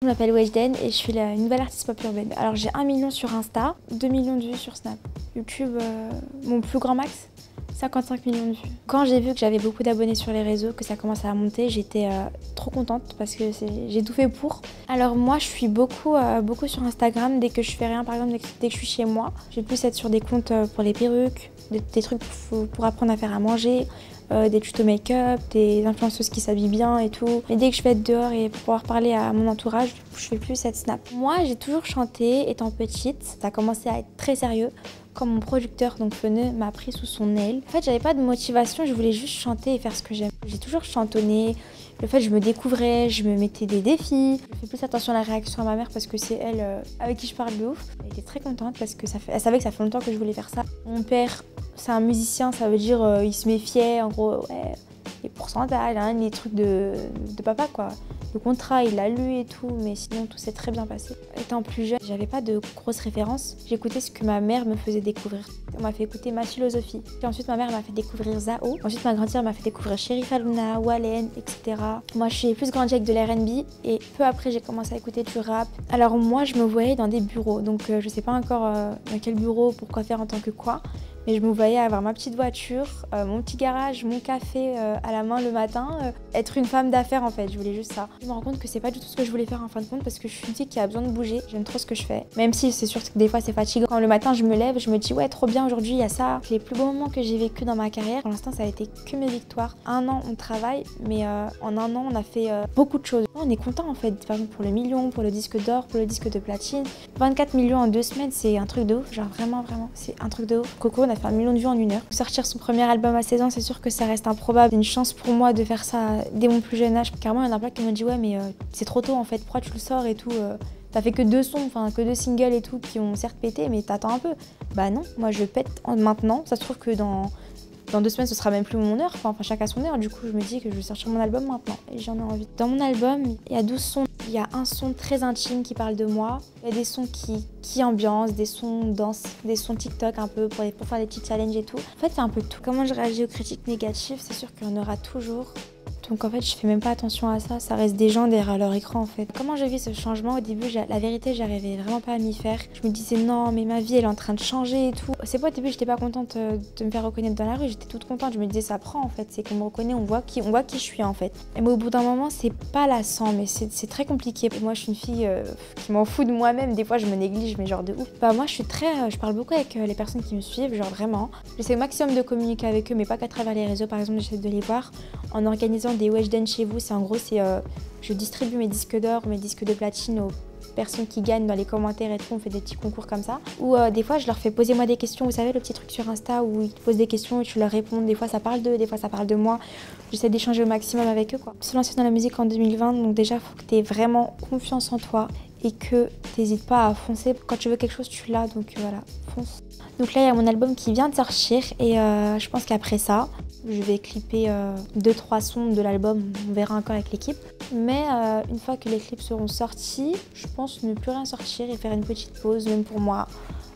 Je m'appelle Weshden et je suis la nouvelle artiste pop urbaine. Alors j'ai 1 million sur Insta, 2 millions de vues sur Snap. YouTube, mon plus grand max, 55 millions de vues. Quand j'ai vu que j'avais beaucoup d'abonnés sur les réseaux, que ça commençait à monter, j'étais trop contente parce que j'ai tout fait pour. Alors moi je suis beaucoup sur Instagram dès que je fais rien, par exemple dès que je suis chez moi. Je vais plus être sur des comptes pour les perruques, des trucs pour apprendre à faire à manger. Des tutos make-up, des influenceuses qui s'habillent bien et tout. Mais dès que je vais être dehors et pour pouvoir parler à mon entourage, je fais plus cette snap. Moi, j'ai toujours chanté étant petite. Ça a commencé à être très sérieux quand mon producteur, donc Feneux, m'a pris sous son aile. En fait, j'avais pas de motivation, je voulais juste chanter et faire ce que j'aime. J'ai toujours chantonné. Le fait, je me découvrais, je me mettais des défis. Je fais plus attention à la réaction à ma mère parce que c'est elle avec qui je parle de ouf. Elle était très contente parce que elle savait que ça fait longtemps que je voulais faire ça. Mon père, c'est un musicien, ça veut dire il se méfiait, en gros, ouais, les pourcentages, hein, les trucs de papa, quoi. Le contrat, il l'a lu et tout, mais sinon tout s'est très bien passé. Étant plus jeune, j'avais pas de grosses références. J'écoutais ce que ma mère me faisait découvrir. On m'a fait écouter Ma Philosophie. Puis ensuite, ma mère m'a fait découvrir Zao. Ensuite, ma grande sœur m'a fait découvrir Cherif Aluna, Wallen, etc. Moi, je suis plus grandi avec de l'R&B et peu après, j'ai commencé à écouter du rap. Alors moi, je me voyais dans des bureaux. Donc, je sais pas encore dans quel bureau, pourquoi faire en tant que quoi. Mais je me voyais avoir ma petite voiture, mon petit garage, mon café à la main le matin, être une femme d'affaires en fait, je voulais juste ça. Je me rends compte que c'est pas du tout ce que je voulais faire en fin de compte parce que je suis une fille qui a besoin de bouger, j'aime trop ce que je fais. Même si c'est sûr que des fois c'est fatigant. Quand le matin je me lève, je me dis ouais trop bien aujourd'hui il y a ça. Les plus beaux moments que j'ai vécu dans ma carrière, pour l'instant ça a été que mes victoires. 1 an on travaille, mais en 1 an on a fait beaucoup de choses. On est content en fait, par exemple pour le million, pour le disque d'or, pour le disque de platine. 24 millions en 2 semaines, c'est un truc de ouf, genre vraiment, c'est un truc de ouf. Coco, on a fait 1 million de vues en 1 heure. Sortir son premier album à 16 ans, c'est sûr que ça reste improbable. C'est une chance pour moi de faire ça dès mon plus jeune âge. Carrément, il y en a plein qui m'ont dit ouais mais c'est trop tôt en fait, pourquoi tu le sors et tout. T'as fait que 2 sons, enfin que 2 singles et tout qui ont certes pété, mais t'attends un peu. Bah non, moi je pète maintenant. Ça se trouve que dans 2 semaines, ce sera même plus mon heure, enfin chacun son heure. Du coup, je me dis que je vais sortir mon album maintenant et j'en ai envie. Dans mon album, il y a 12 sons. Il y a un son très intime qui parle de moi. Il y a des sons qui ambiancent, des sons danse, des sons TikTok un peu pour faire des petits challenges et tout. En fait, c'est un peu tout. Comment je réagis aux critiques négatives, c'est sûr qu'il y en aura toujours. Donc en fait, je fais même pas attention à ça, ça reste des gens derrière leur écran en fait. Comment je vis ce changement au début, la vérité, j'arrivais vraiment pas à m'y faire. Je me disais non, mais ma vie elle est en train de changer et tout. C'est pas au début, j'étais pas contente de me faire reconnaître dans la rue, j'étais toute contente. Je me disais ça prend en fait, c'est qu'on me reconnaît, on voit qui je suis en fait. Et mais au bout d'un moment, c'est pas lassant, mais c'est très compliqué. Et moi, je suis une fille qui m'en fout de moi-même. Des fois, je me néglige, mais genre de ouf. Bah moi, je parle beaucoup avec les personnes qui me suivent, genre vraiment. J'essaie au maximum de communiquer avec eux, mais pas qu'à travers les réseaux. Par exemple, j'essaie de les voir en organisant des Weshden chez vous. C'est en gros, je distribue mes disques d'or, mes disques de platine aux personnes qui gagnent dans les commentaires et tout. On fait des petits concours comme ça. Ou des fois, je leur fais poser moi des questions. Vous savez, le petit truc sur Insta où ils te posent des questions et tu leur réponds. Des fois, ça parle d'eux, des fois, ça parle de moi. J'essaie d'échanger au maximum avec eux, quoi. Se lancer dans la musique en 2020, donc déjà, il faut que tu aies vraiment confiance en toi et que tu n'hésites pas à foncer. Quand tu veux quelque chose, tu l'as, donc voilà, fonce. Donc là, il y a mon album qui vient de sortir et je pense qu'après ça, je vais clipper 2-3 sons de l'album, on verra encore avec l'équipe. Mais une fois que les clips seront sortis, je pense ne plus rien sortir et faire une petite pause, même pour moi,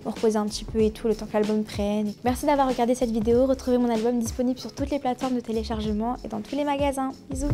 me reposer un petit peu et tout, le temps que l'album prenne. Merci d'avoir regardé cette vidéo, retrouvez mon album disponible sur toutes les plateformes de téléchargement et dans tous les magasins. Bisous!